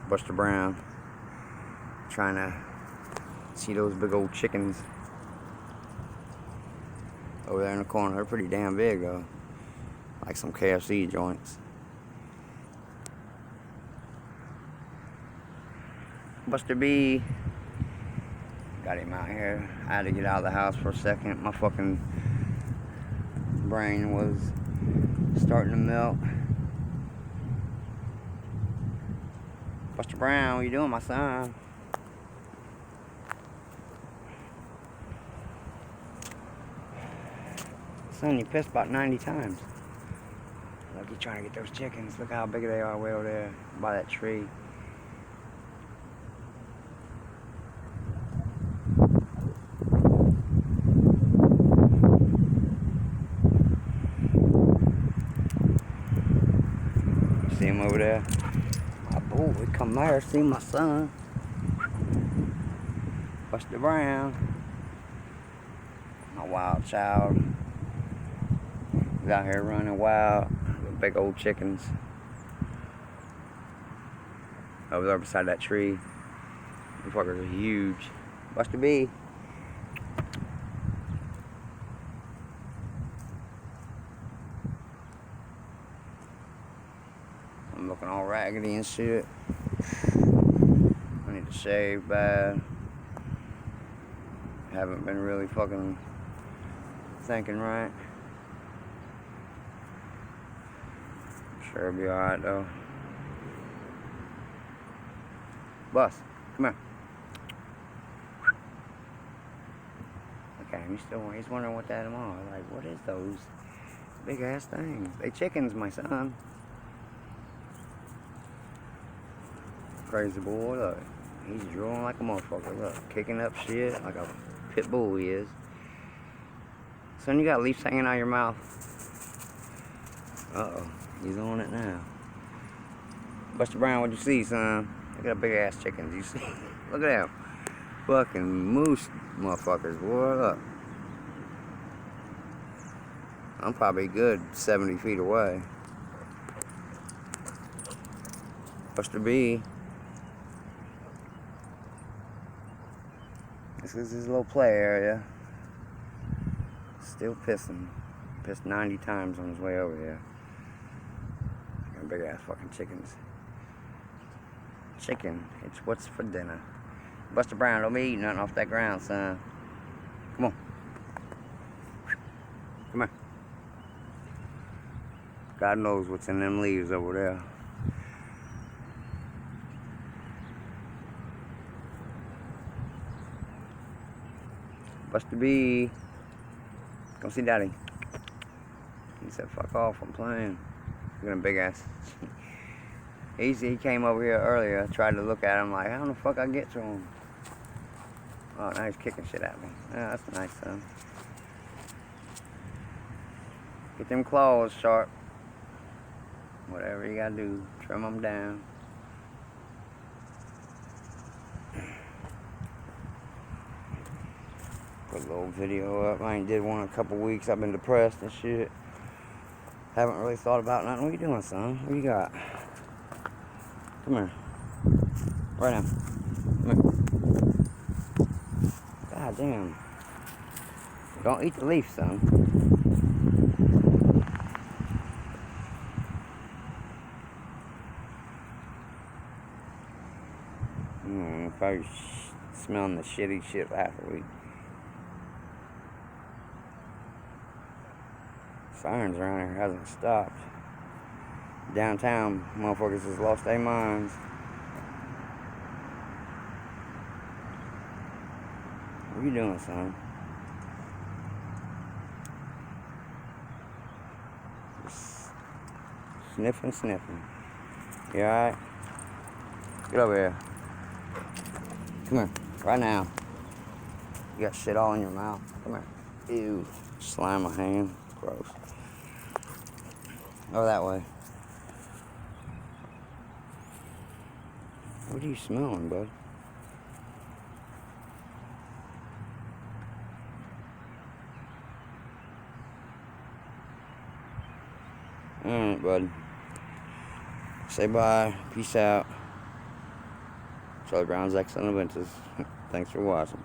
Buster Brown trying to see those big old chickens over there in the corner. They're pretty damn big though, like some KFC joints. Buster B, got him out here. I had to get out of the house for a second. My fucking brain was starting to melt. Buster Brown, what you doing, my son? Son, you pissed about 90 times. Look, you're trying to get those chickens. Look how big they are way over there by that tree. See him over there? My boy, come there, see my son. Buster Brown. My wild child. He's out here running wild with big old chickens. Over there beside that tree. The fuckers are huge. Buster B. I'm looking all raggedy and shit. I need to shave bad. Haven't been really fucking thinking right. I'm sure it'll be alright though. Bus, come here. Okay, he's wondering what that are. Like, what is those big ass things? They chickens, my son. Crazy boy, look. He's drooling like a motherfucker, look. Kicking up shit like a pit bull he is. Son, you got leaves hanging out of your mouth. Uh-oh, he's on it now. Buster Brown, what'd you see, son? Look at that big ass chickens, you see? Look at them. Fucking moose motherfuckers, boy, look. I'm probably good 70 feet away. Buster B. This is his little play area. Still pissing. Pissed 90 times on his way over here. Got big ass fucking chickens. Chicken, it's what's for dinner. Buster Brown, don't be eating nothing off that ground, son. Come on. Come here. God knows what's in them leaves over there. Buster B. Come see Daddy. He said, fuck off, I'm playing. Look at him big ass. He came over here earlier. I tried to look at him like, how the fuck I get to him? Oh, now he's kicking shit at me. Yeah, that's nice, son. Get them claws sharp. Whatever you gotta do, trim them down. Put a little video up. I ain't did one in a couple weeks. I've been depressed and shit. Haven't really thought about nothing. What you doing, son? What you got? Come here. Right now. Come here. God damn. Don't eat the leaf, son. Probably smelling the shitty shit last week. Sirens around here hasn't stopped. Downtown, motherfuckers has lost their minds. What you doing, son? Just sniffing. You alright? Get over here. Come here, right now. You got shit all in your mouth. Come here. Ew. Slime my hand. Gross. Over that way. What are you smelling, bud? Alright, bud. Say bye. Peace out. Charlie Brown's Excellent Adventures. Thanks for watching.